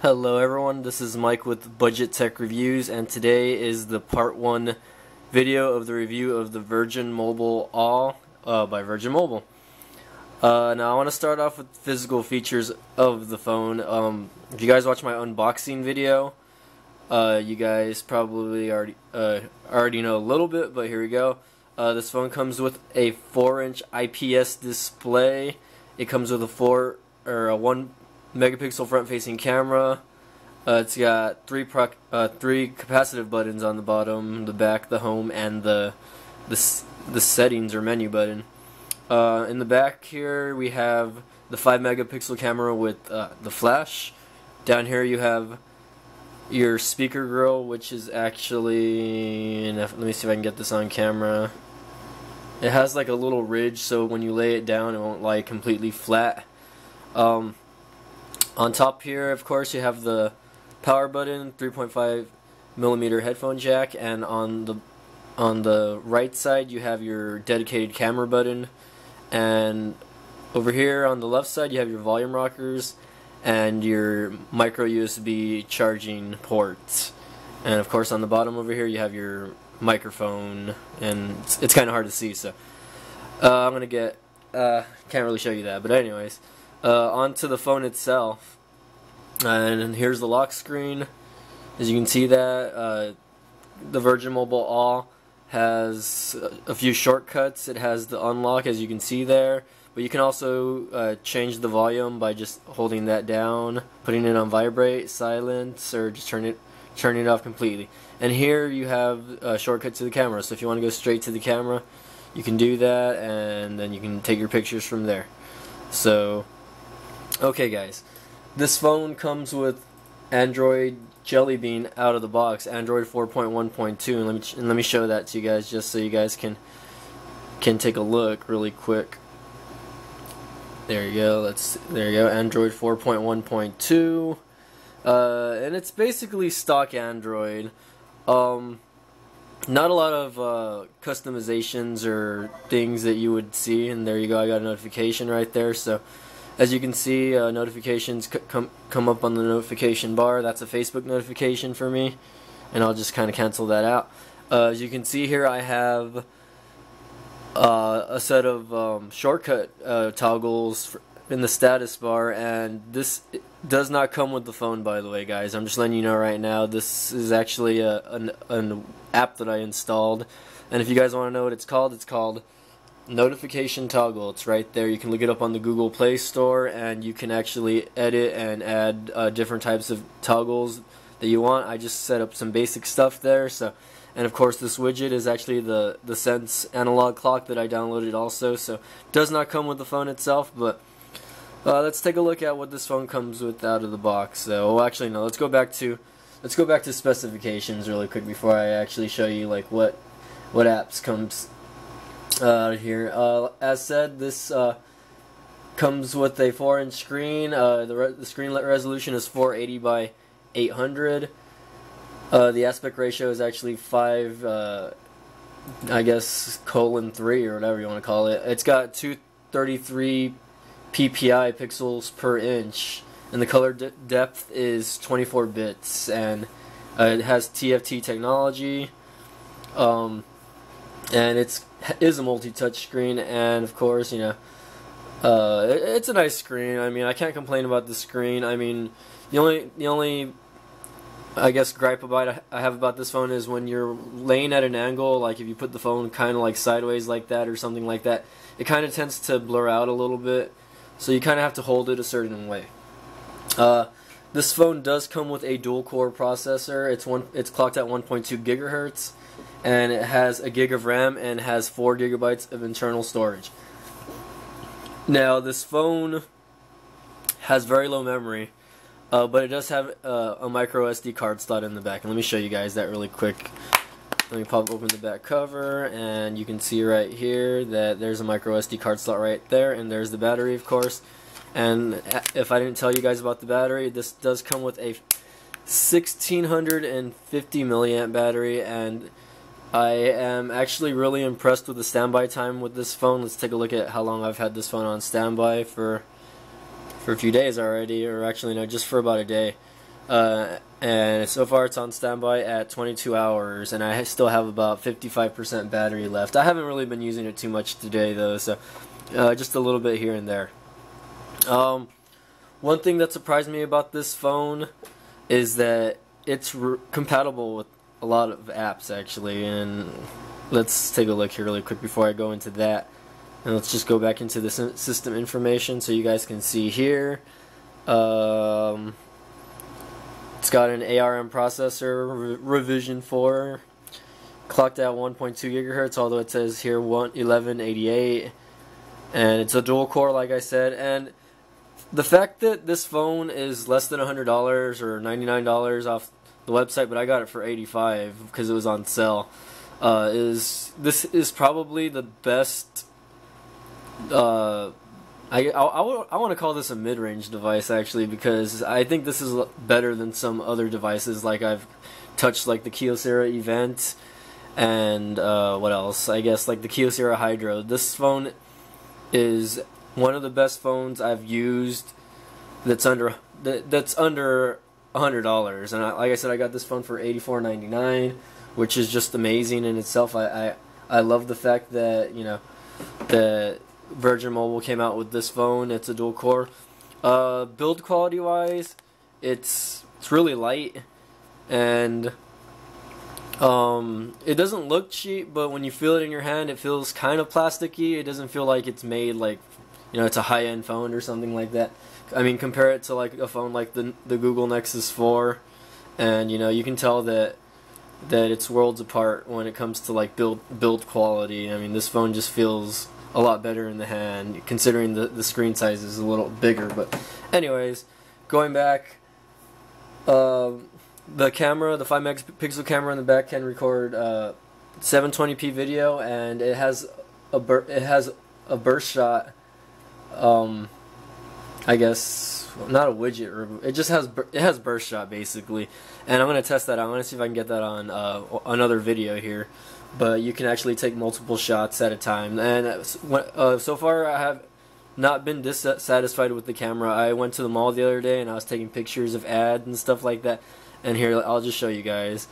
Hello everyone, this is Mike with Budget Tech Reviews, and today is the part 1 video of the review of the Virgin Mobile All by Virgin Mobile. Now I want to start off with physical features of the phone. If you guys watch my unboxing video, you guys probably already know a little bit, but here we go. This phone comes with a 4-inch IPS display. It comes with a 1 megapixel front-facing camera. It's got three capacitive buttons on the bottom, the back, the home, and the settings or menu button. In the back here we have the 5 megapixel camera with the flash. Down here you have your speaker grill, which is actually, let me see if I can get this on camera. It has like a little ridge, so when you lay it down it won't lie completely flat. On top here, of course, you have the power button, 3.5mm headphone jack, and on the right side you have your dedicated camera button, and over here on the left side you have your volume rockers and your micro USB charging ports, and of course on the bottom over here you have your microphone, and it's kind of hard to see, so I'm gonna can't really show you that, but anyways. Onto the phone itself, and here's the lock screen. As you can see that the Virgin Mobile All has a few shortcuts. It has the unlock, as you can see there, but you can also change the volume by just holding that down, putting it on vibrate, silence, or just turning it off completely. And here you have a shortcut to the camera, so if you want to go straight to the camera you can do that, and then you can take your pictures from there. So okay guys, this phone comes with Android Jelly Bean out of the box, Android 4.1.2, and let me show that to you guys just so you guys can take a look really quick. There you go. There you go, Android 4.1.2, and it's basically stock Android. Not a lot of customizations or things that you would see, and there you go, I got a notification right there. So as you can see, notifications come up on the notification bar. That's a Facebook notification for me, and I'll just kind of cancel that out. As you can see here, I have a set of shortcut toggles in the status bar, and this does not come with the phone, by the way, guys. I'm just letting you know right now. This is actually an app that I installed, and if you guys want to know what it's called Notification Toggle. It's right there. You can look it up on the Google Play Store, and you can actually edit and add different types of toggles that you want. I just set up some basic stuff there. So, and of course this widget is actually the Sense analog clock that I downloaded also. So it does not come with the phone itself, but let's take a look at what this phone comes with out of the box. So, well, actually no, let's go back to specifications really quick before I actually show you like what apps comes here. As said, this comes with a 4-inch screen. The screen resolution is 480 by 800. The aspect ratio is actually 5, I guess, :3 or whatever you want to call it. It's got 233 ppi pixels per inch, and the color depth is 24 bits, and it has TFT technology. And it is a multi-touch screen, and of course, you know, it's a nice screen. I mean, I can't complain about the screen. I mean, the only I guess gripe I have about this phone is when you're laying at an angle, like if you put the phone kind of like sideways like that or something like that, it kind of tends to blur out a little bit, so you kind of have to hold it a certain way. This phone does come with a dual-core processor. It's clocked at 1.2 gigahertz. And it has a gig of RAM and has 4 gigabytes of internal storage. Now this phone has very low memory, but it does have a micro SD card slot in the back. And let me show you guys that really quick. Let me pop open the back cover, and you can see right here that there's a micro SD card slot right there, and there's the battery, of course. And if I didn't tell you guys about the battery, this does come with a 1650 milliamp battery, and I am actually really impressed with the standby time with this phone. Let's take a look at how long I've had this phone on standby for a few days already, or actually no, just for about a day. and so far it's on standby at 22 hours, and I still have about 55% battery left. I haven't really been using it too much today though, so just a little bit here and there. One thing that surprised me about this phone is that it's compatible with a lot of apps actually, and let's take a look here really quick before I go into that. And let's just go back into the system information so you guys can see here. It's got an ARM processor, revision 4, clocked at 1.2 gigahertz, although it says here 1188, and it's a dual core like I said. And the fact that this phone is less than $100 or $99 off the website, but I got it for $85 because it was on sale, this is probably the best. I want to call this a mid-range device actually, because I think this is better than some other devices like I've touched, like the Kyocera Event and what else? I guess like the Kyocera Hydro. This phone is one of the best phones I've used that's under $100, and like I said, I got this phone for $84.99, which is just amazing in itself. I love the fact that, you know, that Virgin Mobile came out with this phone. It's a dual core. Build quality wise, it's really light, and it doesn't look cheap, but when you feel it in your hand, it feels kind of plasticky. It doesn't feel like it's made like, you know, it's a high-end phone or something like that. I mean, compare it to like a phone like the Google Nexus 4, and you know, you can tell that it's worlds apart when it comes to like build quality. I mean, this phone just feels a lot better in the hand, considering the screen size is a little bigger. But anyways, going back, the camera, the 5 megapixel camera in the back can record 720p video, and it has a burst shot. I guess not a widget. It just has burst shot basically, and I'm gonna test that out. I'm gonna see if I can get that on another video here. But you can actually take multiple shots at a time, and so far I have not been dissatisfied with the camera. I went to the mall the other day and I was taking pictures of ads and stuff like that, and here I'll just show you guys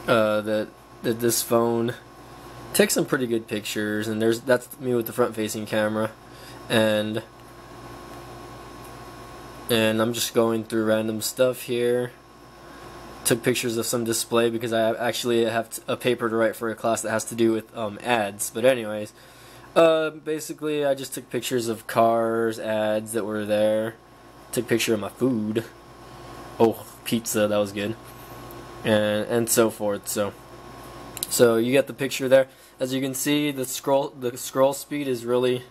that this phone takes some pretty good pictures. And that's me with the front-facing camera, and I'm just going through random stuff here. Took pictures of some display because I actually have a paper to write for a class that has to do with ads. But anyways, basically I just took pictures of cars, ads that were there. Took a picture of my food. Oh, pizza, that was good. And so forth. So you get the picture there. As you can see, the scroll speed is really.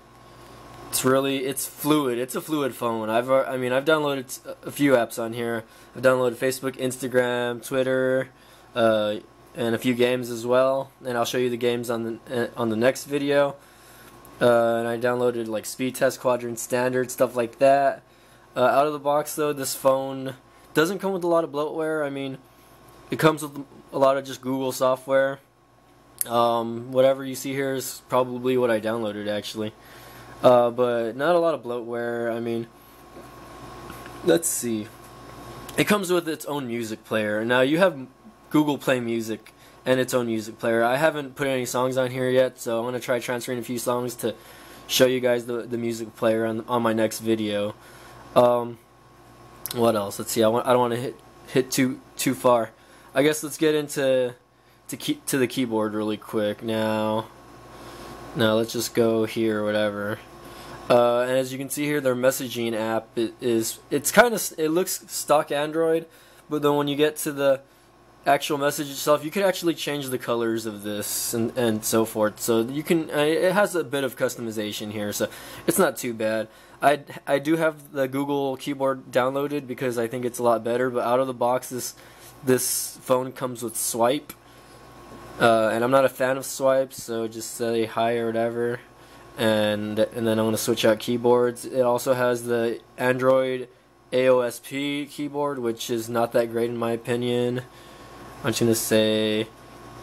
It's fluid. It's a fluid phone. I've downloaded a few apps on here. I've downloaded Facebook, Instagram, Twitter, and a few games as well. And I'll show you the games on the next video. And I downloaded like Speed Test, Quadrant Standard, stuff like that. Out of the box though, this phone doesn't come with a lot of bloatware. I mean, it comes with a lot of just Google software. Whatever you see here is probably what I downloaded actually. But not a lot of bloatware. I mean, let's see. It comes with its own music player. Now you have Google Play Music and its own music player. I haven't put any songs on here yet, so I'm gonna try transferring a few songs to show you guys the music player on my next video. What else? Let's see. I don't want to hit too far. I guess let's get into the keyboard really quick now. Let's just here or whatever. And as you can see here, their messaging app it looks stock Android, but then when you get to the actual message itself, you can actually change the colors of this and so forth. So you can it has a bit of customization here, so it's not too bad. I do have the Google keyboard downloaded because I think it's a lot better, but out of the box this phone comes with swipe. And I'm not a fan of swipes, so just say hi or whatever, and then I'm going to switch out keyboards. It also has the Android AOSP keyboard, which is not that great in my opinion. I'm just going to say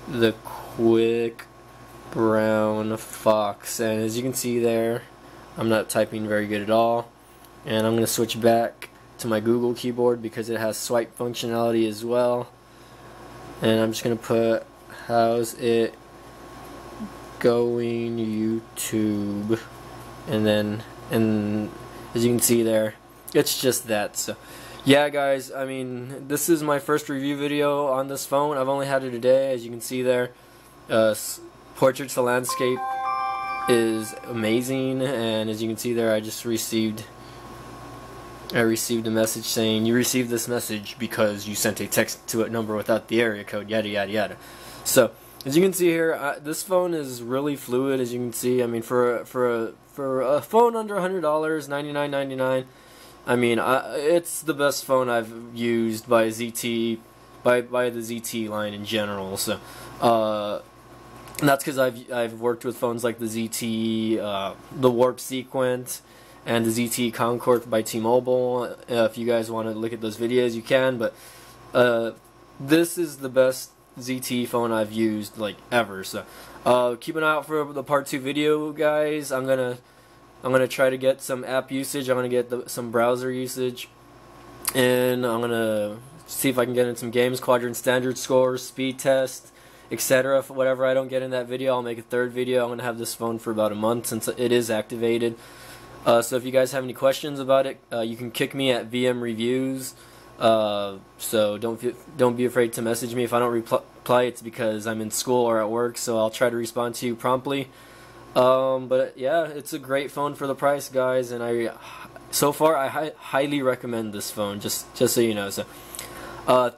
the Quick Brown Fox, and as you can see there, I'm not typing very good at all. And I'm going to switch back to my Google keyboard because it has swipe functionality as well. And I'm just gonna put how's it going YouTube, and as you can see there, it's just that. So yeah guys, I mean, this is my first review video on this phone. I've only had it a day. As you can see there, portrait to landscape is amazing, and as you can see there, I received a message saying you received this message because you sent a text to a number without the area code, yada yada yada. So as you can see here, this phone is really fluid. As you can see, I mean, for a phone under $100, $99.99, I mean, it's the best phone I've used by ZT, by the ZT line in general. So and that's because I've worked with phones like the ZT, the Warp Sequence, and the ZT Concord by T-Mobile. If you guys want to look at those videos, you can. But this is the best ZT phone I've used like ever. So keep an eye out for the part 2 video, guys. I'm gonna try to get some app usage. I'm gonna get some browser usage, and I'm gonna see if I can get in some games, quadrant standard scores, speed test, etc. Whatever I don't get in that video, I'll make a third video. I'm gonna have this phone for about a month since it is activated. So if you guys have any questions about it, you can kick me at VM Reviews. So don't be afraid to message me. If I don't reply, it's because I'm in school or at work, so I'll try to respond to you promptly. But yeah, it's a great phone for the price, guys, and so far I highly recommend this phone, just so you know. So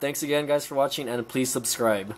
thanks again, guys, for watching, and please subscribe.